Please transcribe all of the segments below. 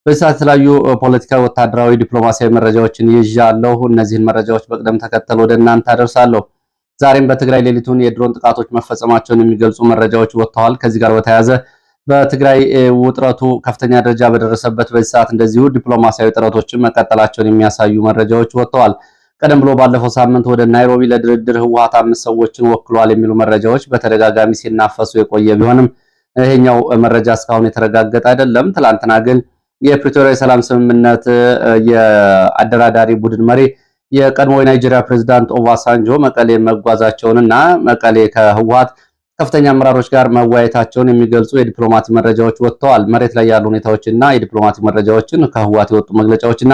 በዚህ ሰዓት የተለያዩ ፖለቲካዊ፣ ወታደራዊ፣ ዲፕሎማሲያዊ መረጃዎችን ይዣለሁ። እነዚህን መረጃዎች በቅደም ተከተል ወደ እናንተ አደርሳለሁ። ዛሬም በትግራይ ሌሊቱን የድሮን ጥቃቶች መፈጸማቸውን የሚገልጹ መረጃዎች ወጥተዋል። ከዚህ ጋር በተያያዘ በትግራይ ውጥረቱ ከፍተኛ ደረጃ በደረሰበት በዚህ ሰዓት እንደዚሁ ዲፕሎማሲያዊ ጥረቶችን መቀጠላቸውን የሚያሳዩ መረጃዎች ወጥተዋል። ቀደም ብሎ ባለፈው ሳምንት ወደ ናይሮቢ ለድርድር ህወሓት 5 ሰዎችን ወክሏል የሚሉ መረጃዎች በተደጋጋሚ ሲናፈሱ የቆየ ቢሆንም ይሄኛው መረጃ እስካሁን የተረጋገጠ አይደለም። ትላንትና ግን የፕሪቶሪያ የሰላም ስምምነት የአደራዳሪ ቡድን መሪ የቀድሞ የናይጄሪያ ፕሬዝዳንት ኦባሳንጆ መቀሌ መጓዛቸውንና መቀሌ ከህወሓት ከፍተኛ አመራሮች ጋር መወያየታቸውን የሚገልጹ የዲፕሎማሲ መረጃዎች ወጥተዋል። መሬት ላይ ያሉ ሁኔታዎችና የዲፕሎማሲ መረጃዎችን ከህወሓት የወጡ መግለጫዎችና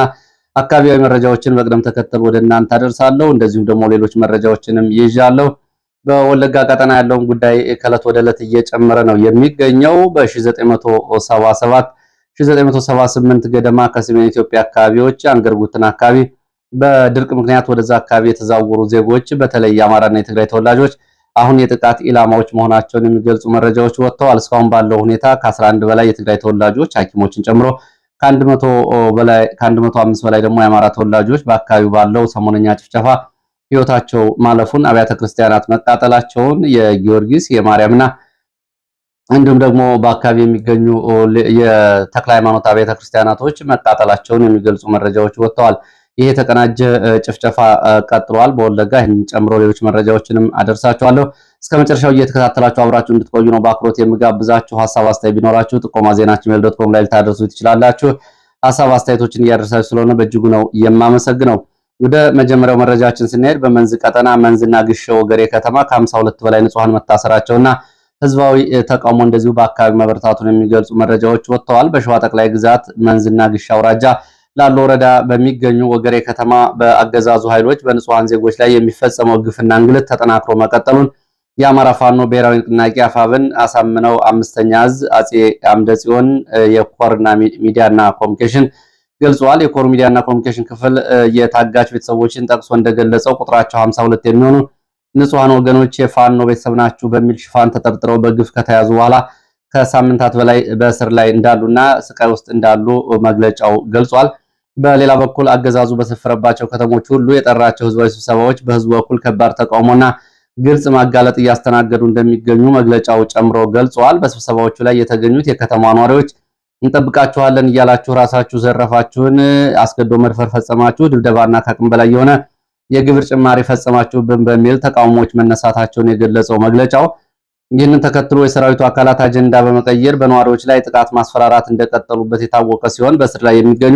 አካባቢያዊ መረጃዎችን በቅደም ተከተል ወደ እናንተ አደርሳለሁ። እንደዚሁም ደግሞ ሌሎች መረጃዎችንም ይዣለሁ። በወለጋ ቀጠና ያለውን ጉዳይ ከዕለት ወደ ዕለት እየጨመረ ነው የሚገኘው። በ1977 1978 ገደማ ከሰሜን ኢትዮጵያ አካባቢዎች አንገርጉትን አካባቢ በድርቅ ምክንያት ወደዛ አካባቢ የተዛወሩ ዜጎች በተለይ የአማራና የትግራይ ተወላጆች አሁን የጥቃት ኢላማዎች መሆናቸውን የሚገልጹ መረጃዎች ወጥተዋል። እስካሁን ባለው ሁኔታ ከ11 በላይ የትግራይ ተወላጆች ሐኪሞችን ጨምሮ ከ105 በላይ ደግሞ የአማራ ተወላጆች በአካባቢው ባለው ሰሞነኛ ጭፍጨፋ ህይወታቸው ማለፉን፣ አብያተ ክርስቲያናት መቃጠላቸውን፣ የጊዮርጊስ የማርያምና እንዲሁም ደግሞ በአካባቢ የሚገኙ የተክለ ሃይማኖት አብያተ ክርስቲያናቶች መቃጠላቸውን የሚገልጹ መረጃዎች ወጥተዋል። ይሄ የተቀናጀ ጭፍጨፋ ቀጥሏል በወለጋ። ይህን ጨምሮ ሌሎች መረጃዎችንም አደርሳችኋለሁ። እስከ መጨረሻው እየተከታተላችሁ አብራችሁ እንድትቆዩ ነው በአክብሮት የምጋብዛችሁ። ሀሳብ አስተያየት ቢኖራችሁ ጥቆማ ዜናችን@gmail.com ላይ ልታደርሱ ትችላላችሁ። ሀሳብ አስተያየቶችን እያደረሳችሁ ስለሆነ በእጅጉ ነው የማመሰግነው። ወደ መጀመሪያው መረጃችን ስንሄድ በመንዝ ቀጠና መንዝና ግሸ ወገሬ ከተማ ከ52 በላይ ንጹሃን መታሰራቸውና ህዝባዊ ተቃውሞ እንደዚሁ በአካባቢ መበርታቱን የሚገልጹ መረጃዎች ወጥተዋል። በሸዋ ጠቅላይ ግዛት መንዝና ግሸ አውራጃ ላሉ ወረዳ በሚገኙ ወገሬ ከተማ በአገዛዙ ኃይሎች በንጹሃን ዜጎች ላይ የሚፈጸመው ግፍና እንግልት ተጠናክሮ መቀጠሉን የአማራ ፋኖ ብሔራዊ ንቅናቄ አፋብን አሳምነው 5ኛ ዕዝ አጼ አምደ ጽዮን የኮርና ሚዲያና ኮሙኒኬሽን ገልጿል። የኮር ሚዲያና ኮሙኒኬሽን ክፍል የታጋች ቤተሰቦችን ጠቅሶ እንደገለጸው ቁጥራቸው 52 የሚሆኑ ንጹሃን ወገኖች የፋኖ ቤተሰብ ናችሁ በሚል ሽፋን ተጠርጥረው በግፍ ከተያዙ በኋላ ከሳምንታት በላይ በእስር ላይ እንዳሉና ስቃይ ውስጥ እንዳሉ መግለጫው ገልጿል። በሌላ በኩል አገዛዙ በሰፈረባቸው ከተሞች ሁሉ የጠራቸው ህዝባዊ ስብሰባዎች በህዝቡ በኩል ከባድ ተቃውሞና ግልጽ ማጋለጥ እያስተናገዱ እንደሚገኙ መግለጫው ጨምሮ ገልጿል። በስብሰባዎቹ ላይ የተገኙት የከተማ ነዋሪዎች እንጠብቃችኋለን እያላችሁ ራሳችሁ ዘረፋችሁን፣ አስገዶ መድፈር ፈጸማችሁ፣ ድብደባና ከአቅም በላይ የሆነ የግብር ጭማሪ ፈጸማችሁብን በሚል ተቃውሞዎች መነሳታቸውን የገለጸው መግለጫው ይህንን ተከትሎ የሰራዊቱ አካላት አጀንዳ በመቀየር በነዋሪዎች ላይ ጥቃት ማስፈራራት እንደቀጠሉበት የታወቀ ሲሆን በእስር ላይ የሚገኙ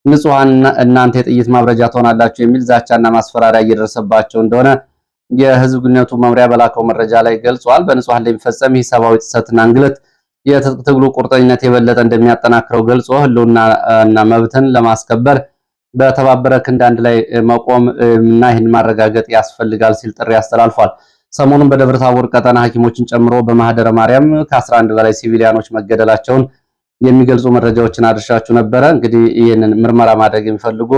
ንጹሃን እናንተ የጥይት ማብረጃ ትሆናላችሁ የሚል ዛቻና ማስፈራሪያ እየደረሰባቸው እንደሆነ የህዝብ ግንኙነቱ መምሪያ በላከው መረጃ ላይ ገልጿል። በንጹሃን ላይ የሚፈጸም ይህ ሰብአዊ ጥሰትና እንግልት የትጥቅ ትግሉ ቁርጠኝነት የበለጠ እንደሚያጠናክረው ገልጾ ህልውናና መብትን ለማስከበር በተባበረ ክንድ አንድ ላይ መቆም እና ይህን ማረጋገጥ ያስፈልጋል ሲል ጥሪ አስተላልፏል። ሰሞኑን በደብረ ታቦር ቀጠና ሐኪሞችን ጨምሮ በማህደረ ማርያም ከ11 በላይ ሲቪሊያኖች መገደላቸውን የሚገልጹ መረጃዎችን አድርሻችሁ ነበረ። እንግዲህ ይህንን ምርመራ ማድረግ የሚፈልጉ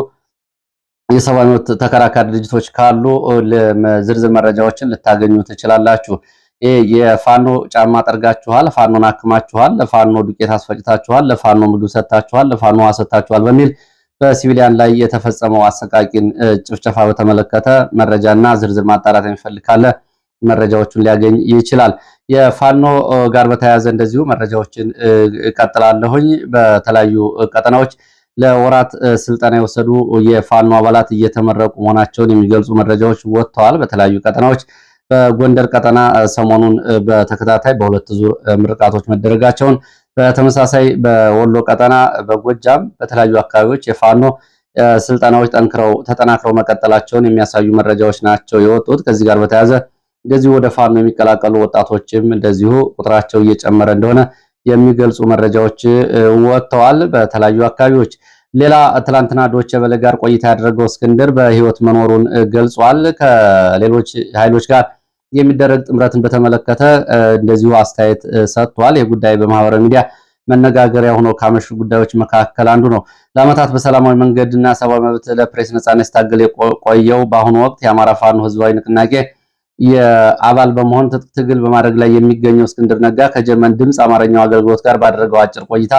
የሰብአዊ መብት ተከራካሪ ድርጅቶች ካሉ ዝርዝር መረጃዎችን ልታገኙ ትችላላችሁ። የፋኖ ጫማ ጠርጋችኋል፣ ፋኖን አክማችኋል፣ ለፋኖ ዱቄት አስፈጭታችኋል፣ ለፋኖ ምግብ ሰጥታችኋል፣ ለፋኖ ውሃ ሰጥታችኋል በሚል በሲቪሊያን ላይ የተፈጸመው አሰቃቂን ጭፍጨፋ በተመለከተ መረጃና ዝርዝር ማጣራት የሚፈልግ ካለ መረጃዎቹን ሊያገኝ ይችላል። የፋኖ ጋር በተያያዘ እንደዚሁ መረጃዎችን እቀጥላለሁኝ። በተለያዩ ቀጠናዎች ለወራት ስልጠና የወሰዱ የፋኖ አባላት እየተመረቁ መሆናቸውን የሚገልጹ መረጃዎች ወጥተዋል። በተለያዩ ቀጠናዎች በጎንደር ቀጠና ሰሞኑን በተከታታይ በሁለት ዙር ምርቃቶች መደረጋቸውን፣ በተመሳሳይ በወሎ ቀጠና፣ በጎጃም በተለያዩ አካባቢዎች የፋኖ ስልጠናዎች ተጠናክረው መቀጠላቸውን የሚያሳዩ መረጃዎች ናቸው የወጡት። ከዚህ ጋር በተያያዘ እንደዚሁ ወደ ፋኖ የሚቀላቀሉ ወጣቶችም እንደዚሁ ቁጥራቸው እየጨመረ እንደሆነ የሚገልጹ መረጃዎች ወጥተዋል በተለያዩ አካባቢዎች። ሌላ ትላንትና ዶቼ ቬለ ጋር ቆይታ ያደረገው እስክንድር በህይወት መኖሩን ገልጿል። ከሌሎች ኃይሎች ጋር የሚደረግ ጥምረትን በተመለከተ እንደዚሁ አስተያየት ሰጥቷል። ይህ ጉዳይ በማህበራዊ ሚዲያ መነጋገሪያ ሆኖ ካመሹ ጉዳዮች መካከል አንዱ ነው። ለዓመታት በሰላማዊ መንገድና ሰብአዊ መብት ለፕሬስ ነጻነት ሲታገል የቆየው በአሁኑ ወቅት የአማራ ፋኖ ህዝባዊ ንቅናቄ የአባል በመሆን ትግል በማድረግ ላይ የሚገኘው እስክንድር ነጋ ከጀርመን ድምፅ አማርኛው አገልግሎት ጋር ባደረገው አጭር ቆይታ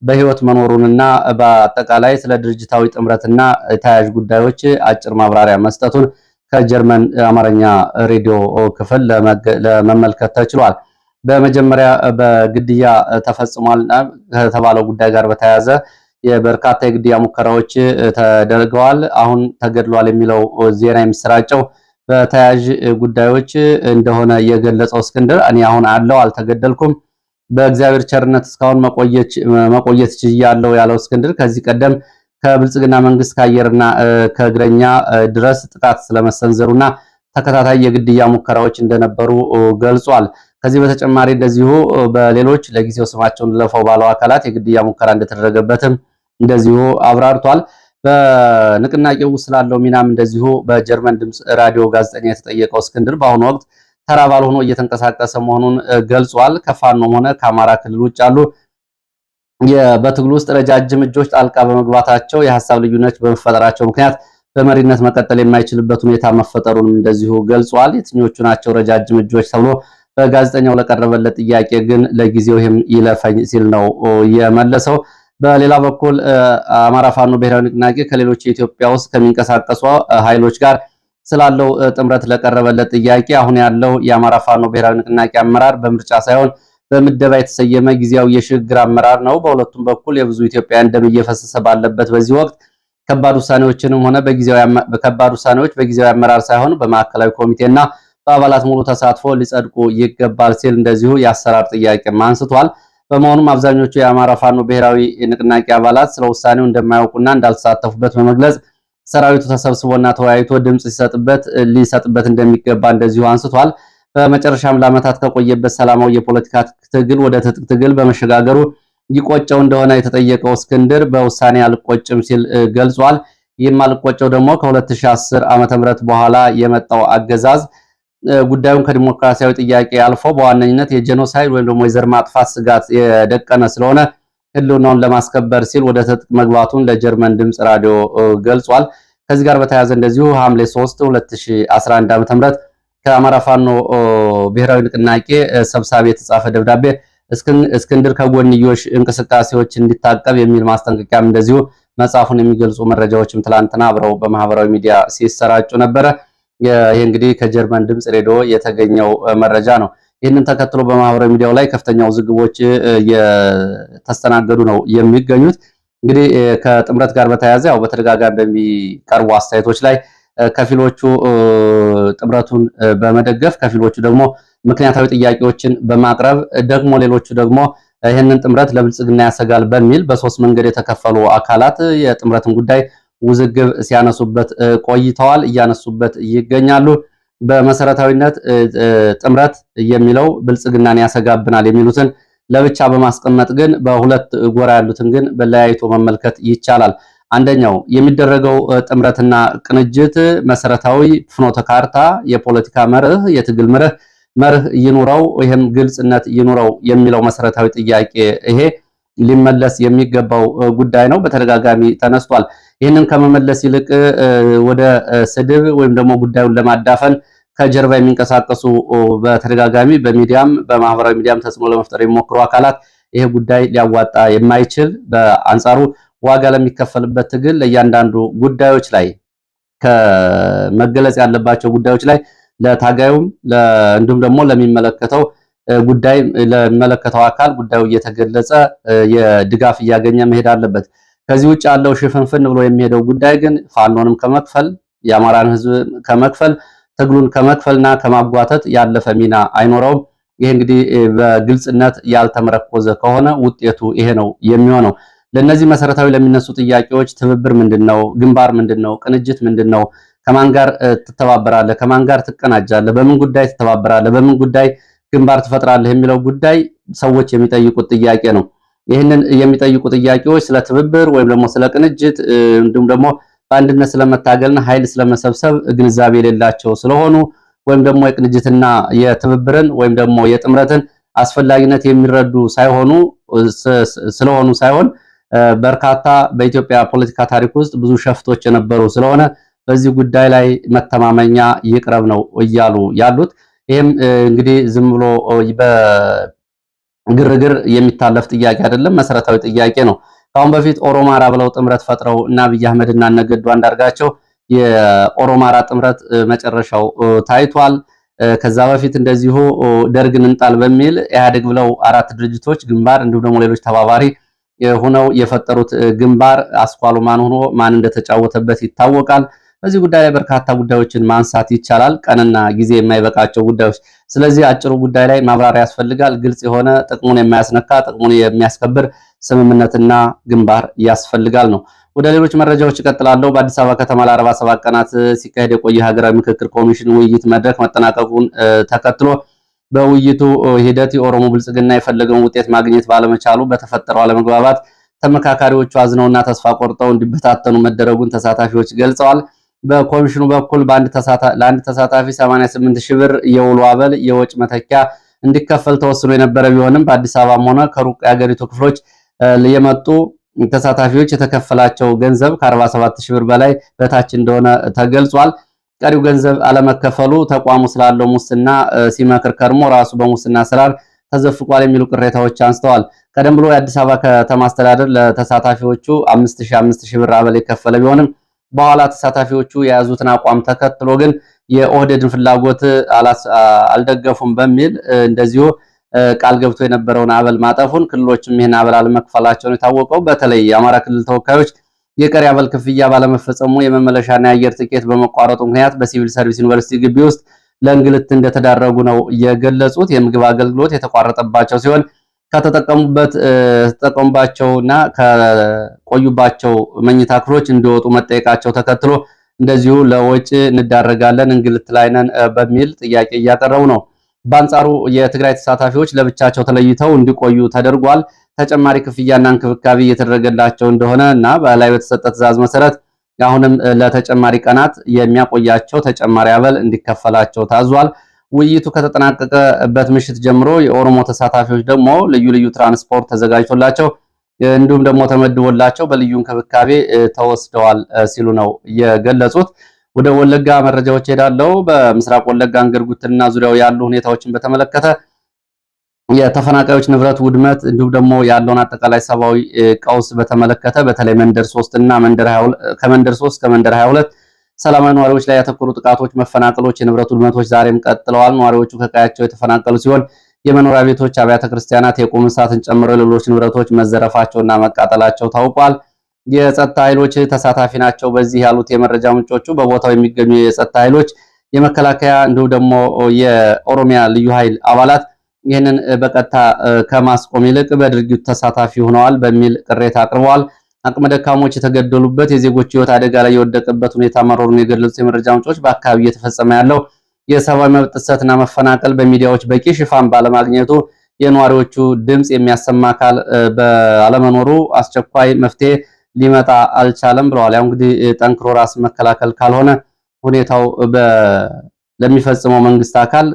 በህይወት መኖሩንና በአጠቃላይ ስለ ድርጅታዊ ጥምረትና ተያያዥ ጉዳዮች አጭር ማብራሪያ መስጠቱን ከጀርመን አማርኛ ሬዲዮ ክፍል ለመመልከት ተችሏል። በመጀመሪያ በግድያ ተፈጽሟል ከተባለው ጉዳይ ጋር በተያያዘ የበርካታ የግድያ ሙከራዎች ተደርገዋል። አሁን ተገድሏል የሚለው ዜና የሚሰራጨው በተያያዥ ጉዳዮች እንደሆነ የገለጸው እስክንድር እኔ አሁን አለው አልተገደልኩም፣ በእግዚአብሔር ቸርነት እስካሁን መቆየት ችያለሁ ያለው እስክንድር ከዚህ ቀደም ከብልጽግና መንግስት ከአየርና ከእግረኛ ድረስ ጥቃት ስለመሰንዘሩና ተከታታይ የግድያ ሙከራዎች እንደነበሩ ገልጿል። ከዚህ በተጨማሪ እንደዚሁ በሌሎች ለጊዜው ስማቸውን ለፈው ባለው አካላት የግድያ ሙከራ እንደተደረገበትም እንደዚሁ አብራርቷል። በንቅናቄው ውስጥ ስላለው ሚናም እንደዚሁ በጀርመን ድምፅ ራዲዮ ጋዜጠኛ የተጠየቀው እስክንድር በአሁኑ ወቅት ተራ አባል ሆኖ እየተንቀሳቀሰ መሆኑን ገልጿል። ከፋኖም ሆነ ከአማራ ክልል ውጭ ያሉ በትግሉ ውስጥ ረጃጅም እጆች ጣልቃ በመግባታቸው የሐሳብ ልዩነቶች በመፈጠራቸው ምክንያት በመሪነት መቀጠል የማይችልበት ሁኔታ መፈጠሩንም እንደዚሁ ገልጿል። የትኞቹ ናቸው ረጃጅም እጆች ተብሎ በጋዜጠኛው ለቀረበለት ጥያቄ ግን ለጊዜው ይህም ይለፈኝ ሲል ነው የመለሰው። በሌላ በኩል አማራ ፋኖ ብሔራዊ ንቅናቄ ከሌሎች የኢትዮጵያ ውስጥ ከሚንቀሳቀሱ ኃይሎች ጋር ስላለው ጥምረት ለቀረበለት ጥያቄ አሁን ያለው የአማራ ፋኖ ብሔራዊ ንቅናቄ አመራር በምርጫ ሳይሆን በምደባ የተሰየመ ጊዜያዊ የሽግግር አመራር ነው። በሁለቱም በኩል የብዙ ኢትዮጵያውያን ደም እየፈሰሰ ባለበት በዚህ ወቅት ከባድ ውሳኔዎችንም ሆነ በከባድ ውሳኔዎች በጊዜያዊ አመራር ሳይሆን በማዕከላዊ ኮሚቴና በአባላት ሙሉ ተሳትፎ ሊጸድቁ ይገባል ሲል እንደዚሁ የአሰራር ጥያቄም አንስቷል። በመሆኑም አብዛኞቹ የአማራ ፋኖ ብሔራዊ ንቅናቄ አባላት ስለ ውሳኔው እንደማያውቁና እንዳልተሳተፉበት በመግለጽ ሰራዊቱ ተሰብስቦና ተወያይቶ ድምጽ ሊሰጥበት እንደሚገባ እንደዚሁ አንስቷል። በመጨረሻም ለዓመታት ከቆየበት ሰላማዊ የፖለቲካ ትግል ወደ ትጥቅ ትግል በመሸጋገሩ ይቆጨው እንደሆነ የተጠየቀው እስክንድር በውሳኔ አልቆጭም ሲል ገልጿል። ይህም አልቆጨው ደግሞ ከ2010 ዓ.ም በኋላ የመጣው አገዛዝ ጉዳዩን ከዲሞክራሲያዊ ጥያቄ አልፎ በዋነኝነት የጄኖሳይድ ወይም ደግሞ የዘር ማጥፋት ስጋት የደቀነ ስለሆነ ህልውናውን ለማስከበር ሲል ወደ ትጥቅ መግባቱን ለጀርመን ድምፅ ራዲዮ ገልጿል። ከዚህ ጋር በተያያዘ እንደዚሁ ሐምሌ 3 2011 ዓ.ም ከአማራ ፋኖ ብሔራዊ ንቅናቄ ሰብሳቢ የተጻፈ ደብዳቤ እስክንድር ከጎንዮሽ እንቅስቃሴዎች እንዲታቀብ የሚል ማስጠንቀቂያም እንደዚሁ መጽሐፉን የሚገልጹ መረጃዎችም ትላንትና አብረው በማህበራዊ ሚዲያ ሲሰራጩ ነበረ። ይህ እንግዲህ ከጀርመን ድምፅ ሬዲዮ የተገኘው መረጃ ነው። ይህንን ተከትሎ በማህበራዊ ሚዲያው ላይ ከፍተኛ ውዝግቦች የተስተናገዱ ነው የሚገኙት። እንግዲህ ከጥምረት ጋር በተያያዘ ያው በተደጋጋሚ በሚቀርቡ አስተያየቶች ላይ ከፊሎቹ ጥምረቱን በመደገፍ ከፊሎቹ ደግሞ ምክንያታዊ ጥያቄዎችን በማቅረብ ደግሞ ሌሎቹ ደግሞ ይህንን ጥምረት ለብልጽግና ያሰጋል በሚል በሶስት መንገድ የተከፈሉ አካላት የጥምረትን ጉዳይ ውዝግብ ሲያነሱበት ቆይተዋል፣ እያነሱበት ይገኛሉ። በመሰረታዊነት ጥምረት የሚለው ብልጽግናን ያሰጋብናል የሚሉትን ለብቻ በማስቀመጥ ግን በሁለት ጎራ ያሉትን ግን በለያይቶ መመልከት ይቻላል። አንደኛው የሚደረገው ጥምረትና ቅንጅት መሰረታዊ ፍኖተ ካርታ፣ የፖለቲካ መርህ፣ የትግል መርህ ይኑረው፣ ይሄም ግልጽነት ይኑረው የሚለው መሰረታዊ ጥያቄ ይሄ ሊመለስ የሚገባው ጉዳይ ነው። በተደጋጋሚ ተነስቷል። ይህንን ከመመለስ ይልቅ ወደ ስድብ ወይም ደግሞ ጉዳዩን ለማዳፈን ከጀርባ የሚንቀሳቀሱ በተደጋጋሚ በሚዲያም በማህበራዊ ሚዲያም ተጽዕኖ ለመፍጠር የሚሞክሩ አካላት ይሄ ጉዳይ ሊያዋጣ የማይችል በአንጻሩ ዋጋ ለሚከፈልበት ትግል ለእያንዳንዱ ጉዳዮች ላይ ከመገለጽ ያለባቸው ጉዳዮች ላይ ለታጋዩም እንዲሁም ደግሞ ለሚመለከተው ጉዳይ ለሚመለከተው አካል ጉዳዩ እየተገለጸ የድጋፍ እያገኘ መሄድ አለበት። ከዚህ ውጭ ያለው ሽፍንፍን ብሎ የሚሄደው ጉዳይ ግን ፋኖንም ከመክፈል የአማራን ሕዝብ ከመክፈል ትግሉን ከመክፈልና ከማጓተት ያለፈ ሚና አይኖረውም። ይሄ እንግዲህ በግልጽነት ያልተመረኮዘ ከሆነ ውጤቱ ይሄ ነው የሚሆነው። ለነዚህ መሰረታዊ ለሚነሱ ጥያቄዎች ትብብር ምንድነው? ግንባር ምንድነው? ቅንጅት ምንድነው? ከማን ጋር ትተባበራለህ? ከማን ጋር ትቀናጃለህ? በምን ጉዳይ ትተባበራለህ? በምን ጉዳይ ግንባር ትፈጥራለህ? የሚለው ጉዳይ ሰዎች የሚጠይቁት ጥያቄ ነው። ይህንን የሚጠይቁ ጥያቄዎች ስለ ትብብር ወይም ደግሞ ስለ ቅንጅት እንዲሁም ደግሞ በአንድነት ስለመታገልና ኃይል ስለመሰብሰብ ግንዛቤ የሌላቸው ስለሆኑ ወይም ደግሞ የቅንጅትና የትብብርን ወይም ደግሞ የጥምረትን አስፈላጊነት የሚረዱ ሳይሆን በርካታ በኢትዮጵያ ፖለቲካ ታሪክ ውስጥ ብዙ ሸፍቶች የነበሩ ስለሆነ በዚህ ጉዳይ ላይ መተማመኛ ይቅረብ ነው እያሉ ያሉት። ይህም እንግዲህ ዝም ብሎ ግርግር የሚታለፍ ጥያቄ አይደለም፣ መሰረታዊ ጥያቄ ነው። ከአሁን በፊት ኦሮማራ ብለው ጥምረት ፈጥረው እና አብይ አህመድና ነገዱ አንዳርጋቸው የኦሮማራ ጥምረት መጨረሻው ታይቷል። ከዛ በፊት እንደዚሁ ደርግን እንጣል በሚል ኢህአዴግ ብለው 4 ድርጅቶች ግንባር እንዲሁም ደግሞ ሌሎች ተባባሪ ሆነው የፈጠሩት ግንባር አስኳሉ ማን ሆኖ ማን እንደተጫወተበት ይታወቃል። በዚህ ጉዳይ ላይ በርካታ ጉዳዮችን ማንሳት ይቻላል፣ ቀንና ጊዜ የማይበቃቸው ጉዳዮች። ስለዚህ አጭሩ ጉዳይ ላይ ማብራሪያ ያስፈልጋል። ግልጽ የሆነ ጥቅሙን የማያስነካ ጥቅሙን የሚያስከብር ስምምነትና ግንባር ያስፈልጋል ነው። ወደ ሌሎች መረጃዎች እቀጥላለሁ። በአዲስ አበባ ከተማ ለ47 ቀናት ሲካሄድ የቆየ ሀገራዊ ምክክር ኮሚሽን ውይይት መድረክ መጠናቀቁን ተከትሎ በውይይቱ ሂደት የኦሮሞ ብልጽግና የፈለገውን ውጤት ማግኘት ባለመቻሉ በተፈጠረው አለመግባባት ተመካካሪዎቹ አዝነውና ተስፋ ቆርጠው እንዲበታተኑ መደረጉን ተሳታፊዎች ገልጸዋል። በኮሚሽኑ በኩል ለአንድ ተሳታፊ 88 ሺህ ብር የውሎ አበል የወጭ መተኪያ እንዲከፈል ተወስኖ የነበረ ቢሆንም በአዲስ አበባም ሆነ ከሩቅ የሀገሪቱ ክፍሎች የመጡ ተሳታፊዎች የተከፈላቸው ገንዘብ ከ47 ሺህ ብር በላይ በታች እንደሆነ ተገልጿል። ቀሪው ገንዘብ አለመከፈሉ ተቋሙ ስላለው ሙስና ሲመክር ከርሞ ራሱ በሙስና ስራር ተዘፍቋል የሚሉ ቅሬታዎች አንስተዋል። ቀደም ብሎ የአዲስ አበባ ከተማ አስተዳደር ለተሳታፊዎቹ 5000 ብር አበል የከፈለ ቢሆንም በኋላ ተሳታፊዎቹ የያዙትን አቋም ተከትሎ ግን የኦህዴድን ፍላጎት አልደገፉም በሚል እንደዚሁ ቃል ገብቶ የነበረውን አበል ማጠፉን፣ ክልሎችም ይህን አበል አለመክፈላቸውን የታወቀው በተለይ የአማራ ክልል ተወካዮች የቀሪ አበል ክፍያ ባለመፈጸሙ የመመለሻና የአየር ትኬት በመቋረጡ ምክንያት በሲቪል ሰርቪስ ዩኒቨርሲቲ ግቢ ውስጥ ለእንግልት እንደተዳረጉ ነው የገለጹት። የምግብ አገልግሎት የተቋረጠባቸው ሲሆን ከተጠቀሙባቸውና ከቆዩባቸው መኝታ ክፍሎች እንዲወጡ መጠየቃቸው ተከትሎ እንደዚሁ ለወጪ እንዳረጋለን እንግልት ላይ ነን በሚል ጥያቄ እያቀረቡ ነው። በአንጻሩ የትግራይ ተሳታፊዎች ለብቻቸው ተለይተው እንዲቆዩ ተደርጓል። ተጨማሪ ክፍያና እንክብካቤ እየተደረገላቸው እንደሆነ እና በላይ በተሰጠ ትዕዛዝ መሰረት አሁንም ለተጨማሪ ቀናት የሚያቆያቸው ተጨማሪ አበል እንዲከፈላቸው ታዟል። ውይይቱ ከተጠናቀቀበት ምሽት ጀምሮ የኦሮሞ ተሳታፊዎች ደግሞ ልዩ ልዩ ትራንስፖርት ተዘጋጅቶላቸው እንዲሁም ደግሞ ተመድቦላቸው በልዩ እንክብካቤ ተወስደዋል ሲሉ ነው የገለጹት። ወደ ወለጋ መረጃዎች ሄዳለው። በምስራቅ ወለጋ አንገርጉትና ዙሪያው ያሉ ሁኔታዎችን በተመለከተ የተፈናቃዮች ንብረት ውድመት እንዲሁም ደግሞ ያለውን አጠቃላይ ሰብአዊ ቀውስ በተመለከተ በተለይ መንደር 3 እና ከመንደር 3 ከመንደር 22 ሰላማዊ ነዋሪዎች ላይ ያተኮሩ ጥቃቶች፣ መፈናቀሎች፣ የንብረት ውድመቶች ዛሬም ቀጥለዋል። ነዋሪዎቹ ከቀያቸው የተፈናቀሉ ሲሆን የመኖሪያ ቤቶች፣ አብያተ ክርስቲያናት፣ የቁም እንስሳትን ጨምሮ ሌሎች ንብረቶች መዘረፋቸውና መቃጠላቸው ታውቋል። የጸጥታ ኃይሎች ተሳታፊ ናቸው በዚህ ያሉት የመረጃ ምንጮቹ በቦታው የሚገኙ የጸጥታ ኃይሎች፣ የመከላከያ እንዲሁም ደግሞ የኦሮሚያ ልዩ ኃይል አባላት ይህንን በቀጥታ ከማስቆም ይልቅ በድርጊቱ ተሳታፊ ሆነዋል በሚል ቅሬታ አቅርበዋል። አቅመ ደካሞች የተገደሉበት የዜጎች ሕይወት አደጋ ላይ የወደቀበት ሁኔታ መኖሩን የገለጹት የመረጃ ምንጮች በአካባቢ እየተፈጸመ ያለው የሰብአዊ መብት ጥሰትና መፈናቀል በሚዲያዎች በቂ ሽፋን ባለማግኘቱ የነዋሪዎቹ ድምጽ የሚያሰማ አካል ባለመኖሩ አስቸኳይ መፍትሄ ሊመጣ አልቻለም ብለዋል። ያው እንግዲህ ጠንክሮ ራስ መከላከል ካልሆነ ሁኔታው ለሚፈጽመው መንግስት አካል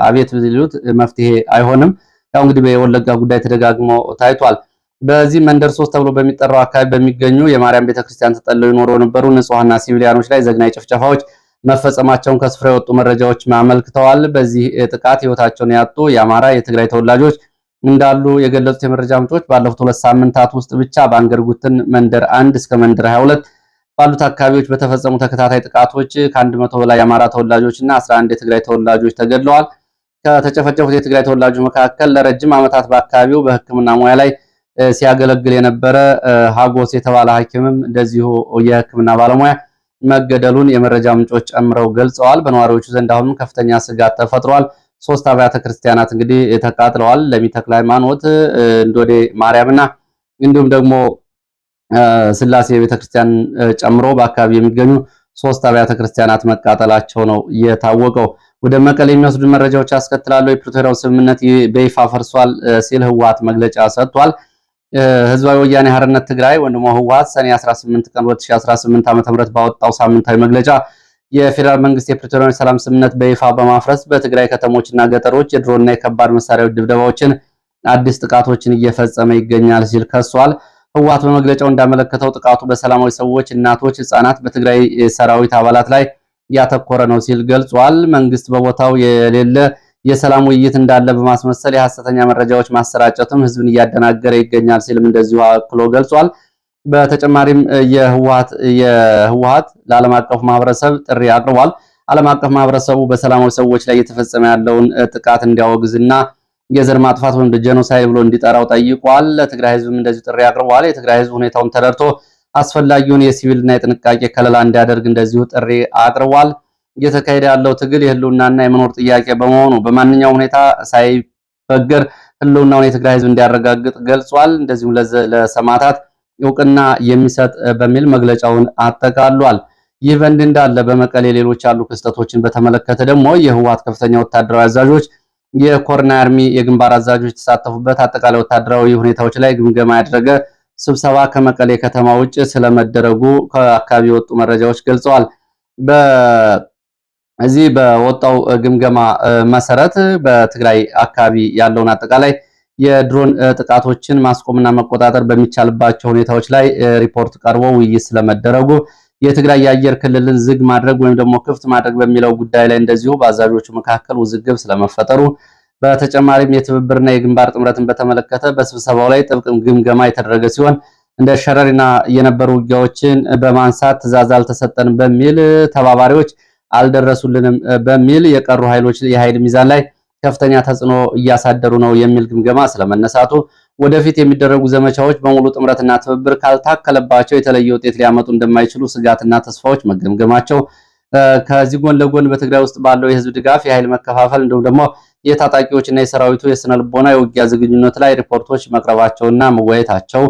አቤት ቢሉት መፍትሄ አይሆንም። ያው እንግዲህ በወለጋ ጉዳይ ተደጋግሞ ታይቷል። በዚህ መንደር 3 ተብሎ በሚጠራው አካባቢ በሚገኙ የማርያም ቤተክርስቲያን ተጠልለው ይኖሩ የነበሩ ንጹሃንና ሲቪሊያኖች ላይ ዘግናኝ ጭፍጨፋዎች መፈጸማቸውን ከስፍራ የወጡ መረጃዎች አመልክተዋል። በዚህ ጥቃት ህይወታቸውን ያጡ የአማራ የትግራይ ተወላጆች እንዳሉ የገለጹት የመረጃ ምንጮች ባለፉት 2 ሳምንታት ውስጥ ብቻ በአንገርጉትን መንደር 1 እስከ መንደር 22 ባሉት አካባቢዎች በተፈጸሙ ተከታታይ ጥቃቶች ከ100 በላይ የአማራ ተወላጆች እና 11 የትግራይ ተወላጆች ተገድለዋል። ከተጨፈጨፉት የትግራይ ተወላጆች መካከል ለረጅም ዓመታት በአካባቢው በሕክምና ሙያ ላይ ሲያገለግል የነበረ ሀጎስ የተባለ ሐኪምም እንደዚሁ የሕክምና ባለሙያ መገደሉን የመረጃ ምንጮች ጨምረው ገልጸዋል። በነዋሪዎቹ ዘንድ አሁንም ከፍተኛ ስጋት ተፈጥሯል። 3 አብያተ ክርስቲያናት እንግዲህ ተቃጥለዋል። ለሚተክለ ሃይማኖት፣ እንዶዴ ማርያምና እንዲሁም ደግሞ ስላሴ ቤተክርስቲያን ጨምሮ በአካባቢ የሚገኙ 3 አብያተ ክርስቲያናት መቃጠላቸው ነው የታወቀው። ወደ መቀሌ የሚወስዱ መረጃዎች አስከትላለሁ። የፕሪቶሪያው ስምምነት በይፋ ፈርሷል ሲል ህወሓት መግለጫ ሰጥቷል። ህዝባዊ ወያኔ ሓርነት ትግራይ ወይም ህወሓት ሰኔ 18 ቀን 2018 ዓ.ም ባወጣው ሳምንታዊ መግለጫ የፌደራል መንግስት የፕሪቶሪያውን ሰላም ስምምነት በይፋ በማፍረስ በትግራይ ከተሞችና ገጠሮች የድሮንና የከባድ መሳሪያዎች ድብደባዎችን፣ አዲስ ጥቃቶችን እየፈጸመ ይገኛል ሲል ከሷል። ህወሓት በመግለጫው እንዳመለከተው ጥቃቱ በሰላማዊ ሰዎች፣ እናቶች፣ ህፃናት፣ በትግራይ ሰራዊት አባላት ላይ ያተኮረ ነው ሲል ገልጿል። መንግስት በቦታው የሌለ የሰላም ውይይት እንዳለ በማስመሰል የሐሰተኛ መረጃዎች ማሰራጨትም ህዝብን እያደናገረ ይገኛል ሲልም እንደዚሁ አክሎ ገልጿል። በተጨማሪም የህወሓት ለዓለም አቀፍ ማህበረሰብ ጥሪ አቅርቧል። ዓለም አቀፍ ማህበረሰቡ በሰላማዊ ሰዎች ላይ እየተፈጸመ ያለውን ጥቃት እንዲያወግዝና የዘር ማጥፋት ወይም ጄኖሳይድ ብሎ እንዲጠራው ጠይቋል። ለትግራይ ህዝብም እንደዚሁ ጥሪ አቅርቧል። የትግራይ ህዝብ ሁኔታውን ተረድቶ አስፈላጊውን የሲቪልና የጥንቃቄ ከለላ እንዲያደርግ እንደዚሁ ጥሪ አቅርቧል። እየተካሄደ ያለው ትግል የህልውናና የመኖር ጥያቄ በመሆኑ በማንኛውም ሁኔታ ሳይበገር ህልውናውን የትግራይ ህዝብ እንዲያረጋግጥ ገልጿል። እንደዚሁም ለሰማዕታት እውቅና የሚሰጥ በሚል መግለጫውን አጠቃሏል። ይህ በእንዲህ እንዳለ በመቀሌ ሌሎች ያሉ ክስተቶችን በተመለከተ ደግሞ የህወሓት ከፍተኛ ወታደራዊ አዛዦች፣ የኮርና አርሚ የግንባር አዛዦች የተሳተፉበት አጠቃላይ ወታደራዊ ሁኔታዎች ላይ ግምገማ ያደረገ ስብሰባ ከመቀሌ ከተማ ውጭ ስለመደረጉ ከአካባቢ የወጡ መረጃዎች ገልጸዋል። በዚህ በወጣው ግምገማ መሰረት በትግራይ አካባቢ ያለውን አጠቃላይ የድሮን ጥቃቶችን ማስቆምና መቆጣጠር በሚቻልባቸው ሁኔታዎች ላይ ሪፖርት ቀርቦ ውይይት ስለመደረጉ፣ የትግራይ የአየር ክልልን ዝግ ማድረግ ወይም ደግሞ ክፍት ማድረግ በሚለው ጉዳይ ላይ እንደዚሁ በአዛዦቹ መካከል ውዝግብ ስለመፈጠሩ፣ በተጨማሪም የትብብርና የግንባር ጥምረትን በተመለከተ በስብሰባው ላይ ጥብቅ ግምገማ የተደረገ ሲሆን እንደ ሸረሪና የነበሩ ውጊያዎችን በማንሳት ትዕዛዝ አልተሰጠንም በሚል ተባባሪዎች አልደረሱልንም በሚል የቀሩ ኃይሎች የኃይል ሚዛን ላይ ከፍተኛ ተጽዕኖ እያሳደሩ ነው የሚል ግምገማ ስለመነሳቱ፣ ወደፊት የሚደረጉ ዘመቻዎች በሙሉ ጥምረትና ትብብር ካልታከለባቸው የተለየ ውጤት ሊያመጡ እንደማይችሉ ስጋትና ተስፋዎች መገምገማቸው፣ ከዚህ ጎን ለጎን በትግራይ ውስጥ ባለው የህዝብ ድጋፍ የኃይል መከፋፈል እንዲሁም ደግሞ የታጣቂዎችና የሰራዊቱ የስነ ልቦና የውጊያ ዝግጁነት ላይ ሪፖርቶች መቅረባቸውና መወያየታቸው፣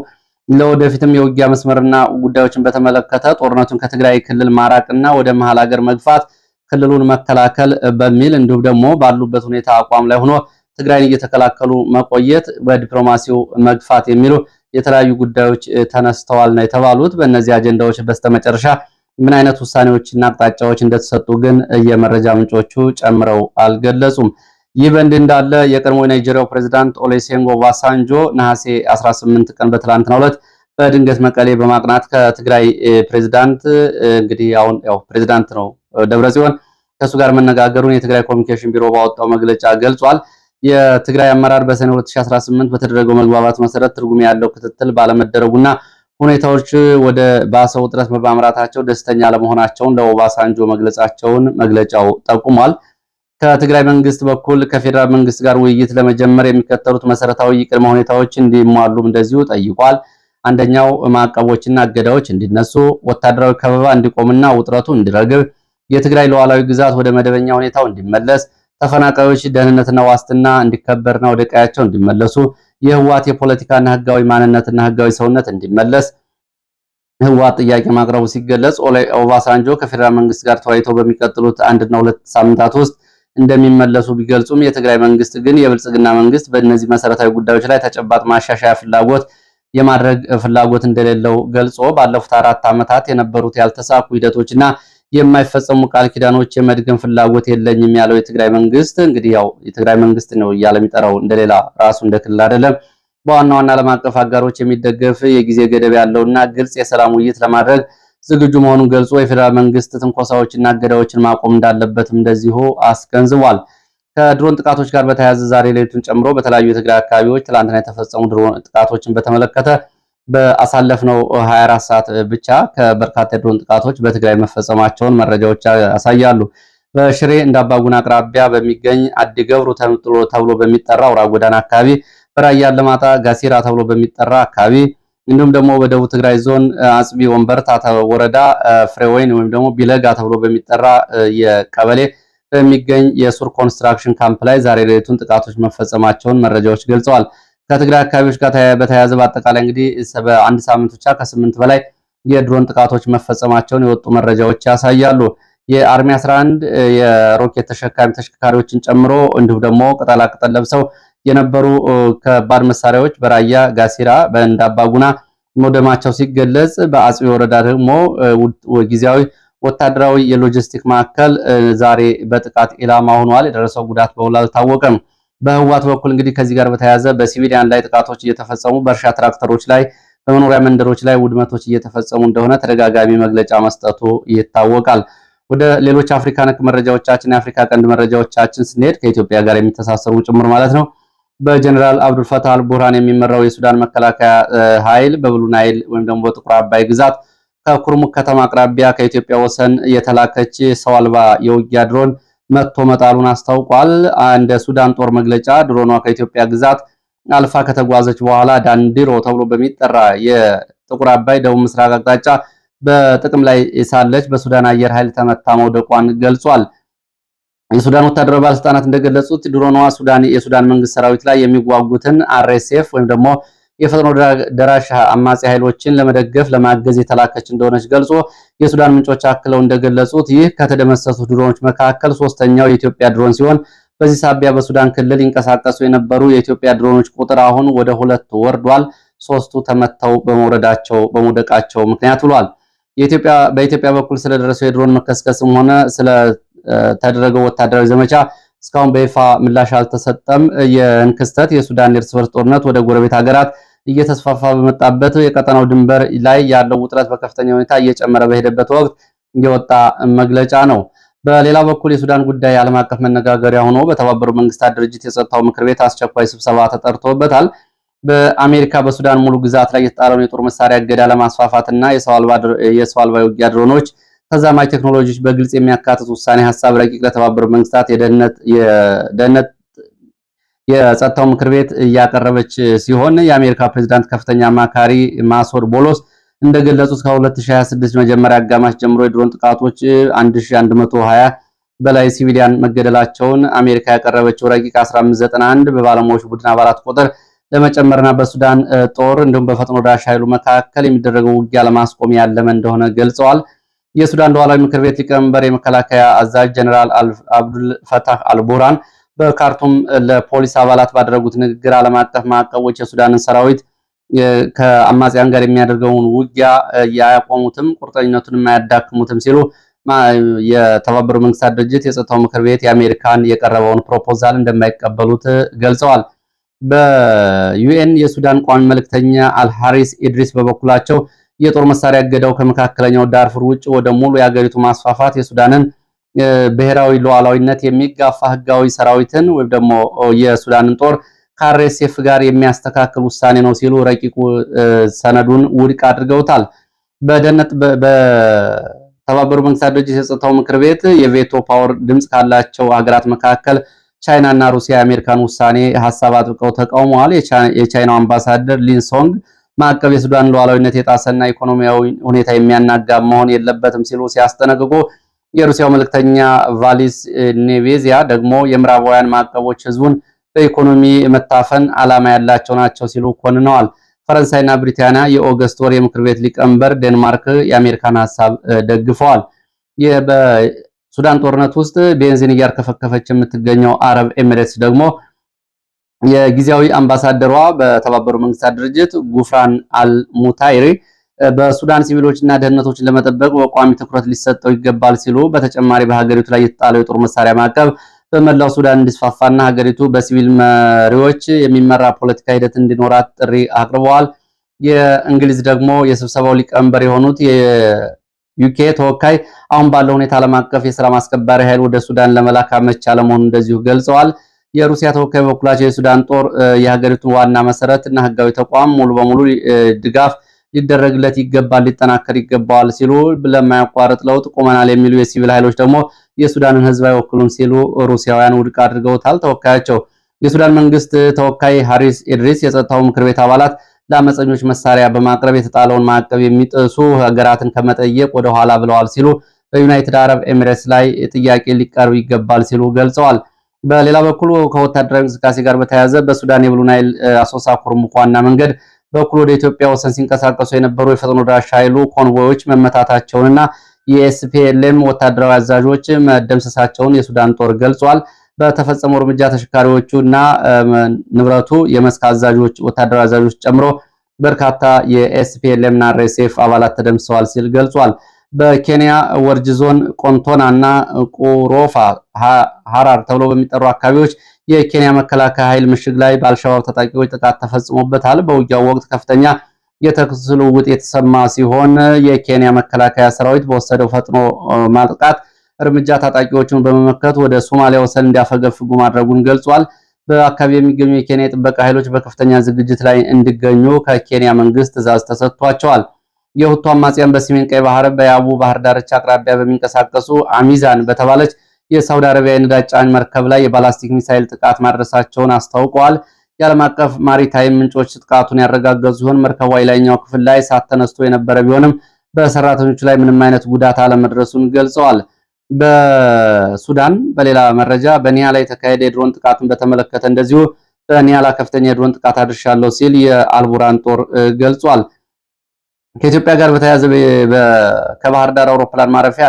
ለወደፊትም የውጊያ መስመርና ጉዳዮችን በተመለከተ ጦርነቱን ከትግራይ ክልል ማራቅና ወደ መሃል ሀገር መግፋት ክልሉን መከላከል በሚል እንዲሁም ደግሞ ባሉበት ሁኔታ አቋም ላይ ሆኖ ትግራይን እየተከላከሉ መቆየት፣ በዲፕሎማሲው መግፋት የሚሉ የተለያዩ ጉዳዮች ተነስተዋል ነው የተባሉት። በእነዚህ አጀንዳዎች በስተመጨረሻ ምን አይነት ውሳኔዎችና አቅጣጫዎች እንደተሰጡ ግን የመረጃ ምንጮቹ ጨምረው አልገለጹም። ይህ በእንዲህ እንዳለ የቀድሞ የናይጄሪያው ፕሬዝዳንት ኦሉሴጉን ኦባሳንጆ ነሐሴ 18 ቀን በትላንትናው ዕለት በድንገት መቀሌ በማቅናት ከትግራይ ፕሬዝዳንት እንግዲህ አሁን ያው ፕሬዝዳንት ነው ደብረጽዮን ከሱ ጋር መነጋገሩን የትግራይ ኮሚኒኬሽን ቢሮ ባወጣው መግለጫ ገልጿል። የትግራይ አመራር በሰኔ 2018 በተደረገው መግባባት መሰረት ትርጉም ያለው ክትትል ባለመደረጉና ሁኔታዎች ወደ ባሰው ውጥረት በማምራታቸው ደስተኛ ለመሆናቸውን ለኦባሳንጆ መግለጻቸውን መግለጫው ጠቁሟል። ከትግራይ መንግስት በኩል ከፌዴራል መንግስት ጋር ውይይት ለመጀመር የሚከተሉት መሰረታዊ ቅድመ ሁኔታዎች እንዲሟሉም እንደዚሁ ጠይቋል። አንደኛው ማዕቀቦችና እገዳዎች እንዲነሱ፣ ወታደራዊ ከበባ እንዲቆምና ውጥረቱ እንዲረግብ፣ የትግራይ ሉዓላዊ ግዛት ወደ መደበኛ ሁኔታው እንዲመለስ፣ ተፈናቃዮች ደህንነትና ዋስትና እንዲከበርና ወደ ቀያቸው እንዲመለሱ፣ የህወሓት የፖለቲካና ህጋዊ ማንነትና ህጋዊ ሰውነት እንዲመለስ ህወሓት ጥያቄ ማቅረቡ ሲገለጽ፣ ኦባሳንጆ ከፌዴራል መንግስት ጋር ተወያይተው በሚቀጥሉት 1 እና 2 ሳምንታት ውስጥ እንደሚመለሱ ቢገልጹም የትግራይ መንግስት ግን የብልጽግና መንግስት በእነዚህ መሰረታዊ ጉዳዮች ላይ ተጨባጭ ማሻሻያ የማድረግ ፍላጎት እንደሌለው ገልጾ ባለፉት 4 ዓመታት የነበሩት ያልተሳኩ ሂደቶችና የማይፈጸሙ ቃል ኪዳኖች የመድገም ፍላጎት የለኝም ያለው የትግራይ መንግስት እንግዲህ ያው የትግራይ መንግስት ነው እያለ የሚጠራው እንደሌላ ራሱ እንደ ክልል አይደለም፣ በዋና ዋና ዓለም አቀፍ አጋሮች የሚደገፍ የጊዜ ገደብ ያለውና ግልጽ የሰላም ውይይት ለማድረግ ዝግጁ መሆኑን ገልጾ የፌዴራል መንግስት ትንኮሳዎችና እገዳዎችን ማቆም እንዳለበትም እንደዚሁ አስገንዝቧል። ከድሮን ጥቃቶች ጋር በተያያዘ ዛሬ ሌሊቱን ጨምሮ በተለያዩ የትግራይ አካባቢዎች ትላንትና የተፈጸሙ ድሮን ጥቃቶችን በተመለከተ በአሳለፍነው 24 ሰዓት ብቻ ከበርካታ የድሮን ጥቃቶች በትግራይ መፈጸማቸውን መረጃዎች ያሳያሉ። በሽሬ እንዳባጉና አቅራቢያ በሚገኝ አዲገብሩ ተብሎ በሚጠራ አውራ ጎዳና አካባቢ፣ በራያ አላማጣ ጋሲራ ተብሎ በሚጠራ አካባቢ እንዲሁም ደግሞ በደቡብ ትግራይ ዞን አጽቢ ወንበርታ ወረዳ ፍሬወይን ወይም ደግሞ ቢለጋ ተብሎ በሚጠራ የቀበሌ በሚገኝ የሱር ኮንስትራክሽን ካምፕ ላይ ዛሬ ሌሊቱን ጥቃቶች መፈጸማቸውን መረጃዎች ገልጸዋል። ከትግራይ አካባቢዎች ጋር በተያያዘ በአጠቃላይ እንግዲህ በአንድ ሳምንት ብቻ ከ8 በላይ የድሮን ጥቃቶች መፈጸማቸውን የወጡ መረጃዎች ያሳያሉ። የአርሚ 11 የሮኬት ተሸካሚ ተሽከርካሪዎችን ጨምሮ እንዲሁም ደግሞ ቅጠላቅጠል ለብሰው የነበሩ ከባድ መሳሪያዎች በራያ ጋሲራ በእንዳባጉና መውደማቸው ሲገለጽ፣ በአጽቢ ወረዳ ደግሞ ጊዜያዊ ወታደራዊ የሎጂስቲክ ማዕከል ዛሬ በጥቃት ኢላማ ሆኗል። የደረሰው ጉዳት በውል አልታወቀም። በህወሓት በኩል እንግዲህ ከዚህ ጋር በተያያዘ በሲቪሊያን ላይ ጥቃቶች እየተፈጸሙ በእርሻ ትራክተሮች ላይ በመኖሪያ መንደሮች ላይ ውድመቶች እየተፈጸሙ እንደሆነ ተደጋጋሚ መግለጫ መስጠቱ ይታወቃል። ወደ ሌሎች አፍሪካ ነክ መረጃዎቻችን የአፍሪካ ቀንድ መረጃዎቻችን ስንሄድ ከኢትዮጵያ ጋር የሚተሳሰሩ ጭምር ማለት ነው በጀነራል አብዱል ፈታህ አልቡርሃን የሚመራው የሱዳን መከላከያ ኃይል በብሉ ናይል ወይም ደግሞ በጥቁር አባይ ግዛት ከኩርሙክ ከተማ አቅራቢያ ከኢትዮጵያ ወሰን የተላከች ሰው አልባ የውጊያ ድሮን መጥቶ መጣሉን አስታውቋል። እንደ ሱዳን ጦር መግለጫ ድሮኗ ከኢትዮጵያ ግዛት አልፋ ከተጓዘች በኋላ ዳንዲሮ ተብሎ በሚጠራ የጥቁር አባይ ደቡብ ምስራቅ አቅጣጫ በጥቅም ላይ ሳለች በሱዳን አየር ኃይል ተመታ መውደቋን ገልጿል። የሱዳን ወታደራዊ ባለስልጣናት እንደገለጹት ድሮኗ የሱዳን መንግስት ሰራዊት ላይ የሚዋጉትን አርኤስኤፍ ወይም ደግሞ የፈጥኖ ደራሽ አማጺ ኃይሎችን ለመደገፍ ለማገዝ የተላከች እንደሆነች ገልጾ የሱዳን ምንጮች አክለው እንደገለጹት ይህ ከተደመሰሱ ድሮኖች መካከል ሶስተኛው የኢትዮጵያ ድሮን ሲሆን በዚህ ሳቢያ በሱዳን ክልል ይንቀሳቀሱ የነበሩ የኢትዮጵያ ድሮኖች ቁጥር አሁን ወደ 2 ወርዷል። 3ቱ ተመተው በመውደቃቸው ምክንያት ብሏል። በኢትዮጵያ በኩል ስለደረሰው የድሮን መከስከስም ሆነ ስለተደረገው ወታደራዊ ዘመቻ እስካሁን በይፋ ምላሽ አልተሰጠም። ይህን ክስተት የሱዳን እርስ በርስ ጦርነት ወደ ጎረቤት ሀገራት እየተስፋፋ በመጣበት የቀጠናው ድንበር ላይ ያለው ውጥረት በከፍተኛ ሁኔታ እየጨመረ በሄደበት ወቅት የወጣ መግለጫ ነው። በሌላ በኩል የሱዳን ጉዳይ ዓለም አቀፍ መነጋገሪያ ሆኖ በተባበሩት መንግስታት ድርጅት የጸጥታው ምክር ቤት አስቸኳይ ስብሰባ ተጠርቶበታል። በአሜሪካ በሱዳን ሙሉ ግዛት ላይ የተጣለውን የጦር መሳሪያ እገዳ ለማስፋፋትና የሰው አልባ የውጊያ ድሮኖች ተዛማጅ ቴክኖሎጂዎች በግልጽ የሚያካትት ውሳኔ ሐሳብ ረቂቅ ለተባበሩት መንግስታት የደህንነት የጸጥታው ምክር ቤት እያቀረበች ሲሆን የአሜሪካ ፕሬዝዳንት ከፍተኛ አማካሪ ማሶድ ቦሎስ እንደገለጹት ከ2026 መጀመሪያ አጋማሽ ጀምሮ የድሮን ጥቃቶች 1120 በላይ ሲቪሊያን መገደላቸውን አሜሪካ ያቀረበችው ረቂቅ 1591 በባለሙያዎች ቡድን አባላት ቁጥር ለመጨመርና በሱዳን ጦር እንዲሁም በፈጥኖ ደራሽ ኃይሉ መካከል የሚደረገው ውጊያ ለማስቆም ያለመ እንደሆነ ገልጸዋል። የሱዳን ሉዓላዊ ምክር ቤት ሊቀመንበር የመከላከያ አዛዥ ጀነራል አብዱል ፈታህ አልቡርሃን በካርቱም ለፖሊስ አባላት ባደረጉት ንግግር ዓለም አቀፍ ማዕቀቦች የሱዳንን ሰራዊት ከአማጽያን ጋር የሚያደርገውን ውጊያ ያቆሙትም ቁርጠኝነቱን የማያዳክሙትም ሲሉ የተባበሩት መንግስታት ድርጅት የጸጥታው ምክር ቤት የአሜሪካን የቀረበውን ፕሮፖዛል እንደማይቀበሉት ገልጸዋል። በዩኤን የሱዳን ቋሚ መልእክተኛ አልሐሪስ ኢድሪስ በበኩላቸው የጦር መሳሪያ እገዳው ከመካከለኛው ዳርፉር ውጭ ወደ ሙሉ የሀገሪቱ ማስፋፋት የሱዳንን ብሔራዊ ሉዓላዊነት የሚጋፋ ህጋዊ ሰራዊትን ወይም ደግሞ የሱዳንን ጦር ከአርኤስኤፍ ጋር የሚያስተካክል ውሳኔ ነው ሲሉ ረቂቁ ሰነዱን ውድቅ አድርገውታል። በተባበሩት መንግስታት ድርጅት የጸጥታው ምክር ቤት የቬቶ ፓወር ድምጽ ካላቸው ሀገራት መካከል ቻይና እና ሩሲያ የአሜሪካን ውሳኔ ሐሳብ አጥብቀው ተቃውመዋል። የቻይናው አምባሳደር ሊንሶንግ ማዕቀብ የሱዳን ሉዓላዊነት የጣሰና ኢኮኖሚያዊ ሁኔታ የሚያናጋ መሆን የለበትም ሲሉ ሲያስጠነቅቁ፣ የሩሲያው መልእክተኛ ቫሊስ ኔቬዚያ ደግሞ የምዕራባውያን ማዕቀቦች ህዝቡን በኢኮኖሚ መታፈን ዓላማ ያላቸው ናቸው ሲሉ ኮንነዋል። ፈረንሳይና ብሪታንያ የኦገስት ወር የምክር ቤት ሊቀመንበር ዴንማርክ የአሜሪካን ሐሳብ ደግፈዋል። በሱዳን ጦርነት ውስጥ ቤንዚን እያርከፈከፈች የምትገኘው አረብ ኤሚሬትስ ደግሞ የጊዜያዊ አምባሳደሯ በተባበሩት መንግስታት ድርጅት ጉፍራን አልሙታይሪ በሱዳን ሲቪሎችና ደህንነቶችን ለመጠበቅ በቋሚ ትኩረት ሊሰጠው ይገባል ሲሉ በተጨማሪ በሀገሪቱ ላይ የተጣለው የጦር መሳሪያ ማዕቀብ በመላው ሱዳን እንዲስፋፋና ሀገሪቱ በሲቪል መሪዎች የሚመራ ፖለቲካ ሂደት እንዲኖራት ጥሪ አቅርበዋል። የእንግሊዝ ደግሞ የስብሰባው ሊቀመንበር የሆኑት የዩኬ ተወካይ አሁን ባለው ሁኔታ ዓለም አቀፍ የሰላም አስከባሪ ኃይል ወደ ሱዳን ለመላክ አመቺ አለመሆኑን እንደዚሁ ገልጸዋል። የሩሲያ ተወካይ በበኩላቸው የሱዳን ጦር የሀገሪቱን ዋና መሰረት እና ህጋዊ ተቋም ሙሉ በሙሉ ድጋፍ ሊደረግለት ይገባል፣ ሊጠናከር ይገባዋል ሲሉ ለማያቋርጥ ለውጥ ቆመናል የሚሉ የሲቪል ኃይሎች ደግሞ የሱዳንን ህዝብ አይወክሉም ሲሉ ሩሲያውያን ውድቅ አድርገውታል። ተወካያቸው የሱዳን መንግስት ተወካይ ሐሪስ ኢድሪስ የጸጥታው ምክር ቤት አባላት ለአመፀኞች መሳሪያ በማቅረብ የተጣለውን ማዕቀብ የሚጥሱ ሀገራትን ከመጠየቅ ወደ ኋላ ብለዋል ሲሉ በዩናይትድ አረብ ኤሚሬትስ ላይ ጥያቄ ሊቀርብ ይገባል ሲሉ ገልጸዋል። በሌላ በኩል ከወታደራዊ እንቅስቃሴ ጋር በተያያዘ በሱዳን የብሉ ናይል አሶሳ ኩርሙክ ዋና መንገድ በኩል ወደ ኢትዮጵያ ወሰን ሲንቀሳቀሱ የነበሩ የፈጥኖ ደራሽ ኃይሉ ኮንቮዮች መመታታቸውንና የኤስፒኤልኤም ወታደራዊ አዛዦች መደምሰሳቸውን የሱዳን ጦር ገልጿል። በተፈጸመው እርምጃ ተሽከርካሪዎቹና ንብረቱ የመስክ አዛዦች ወታደራዊ አዛዦች ጨምሮ በርካታ የኤስፒኤልኤም እና አርኤስኤፍ አባላት ተደምስሰዋል ሲል ገልጿል። በኬንያ ወርጅ ዞን ቆንቶና እና ቁሮፋ ሐራር ተብሎ በሚጠሩ አካባቢዎች የኬንያ መከላከያ ኃይል ምሽግ ላይ በአልሸባብ ታጣቂዎች ጥቃት ተፈጽሞበታል። በውጊያው ወቅት ከፍተኛ የተኩስ ልውውጥ የተሰማ ሲሆን የኬንያ መከላከያ ሰራዊት በወሰደው ፈጥኖ ማጥቃት እርምጃ ታጣቂዎቹን በመመከት ወደ ሶማሊያ ወሰን እንዲያፈገፍጉ ማድረጉን ገልጿል። በአካባቢ የሚገኙ የኬንያ ጥበቃ ኃይሎች በከፍተኛ ዝግጅት ላይ እንዲገኙ ከኬንያ መንግስት ትዕዛዝ ተሰጥቷቸዋል። የሁቱ አማጽያን በሰሜን ቀይ ባህር በያቡ ባህር ዳርቻ አቅራቢያ በሚንቀሳቀሱ አሚዛን በተባለች የሳውዲ አረቢያ የነዳጅ ጫኝ መርከብ ላይ የባላስቲክ ሚሳይል ጥቃት ማድረሳቸውን አስታውቀዋል። የዓለም አቀፍ ማሪታይም ምንጮች ጥቃቱን ያረጋገጡ ሲሆን መርከቧ የላይኛው ክፍል ላይ እሳት ተነስቶ የነበረ ቢሆንም በሰራተኞቹ ላይ ምንም አይነት ጉዳት አለመድረሱን ገልጸዋል። በሱዳን በሌላ መረጃ በኒያላ የተካሄደ የድሮን ጥቃትን በተመለከተ እንደዚሁ በኒያላ ከፍተኛ የድሮን ጥቃት አድርሻለሁ ሲል የአልቡራን ጦር ገልጿል። ከኢትዮጵያ ጋር በተያያዘ ከባህር ዳር አውሮፕላን ማረፊያ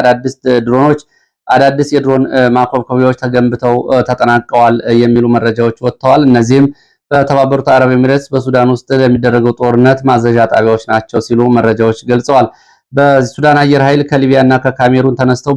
አዳዲስ የድሮን ማኮብኮቢያዎች ተገንብተው ተጠናቀዋል የሚሉ መረጃዎች ወጥተዋል። እነዚህም በተባበሩት አረብ ኤሚሬትስ በሱዳን ውስጥ ለሚደረገው ጦርነት ማዘዣ ጣቢያዎች ናቸው ሲሉ መረጃዎች ገልጸዋል። በሱዳን አየር ኃይል ከሊቢያና ከካሜሩን ተነስተው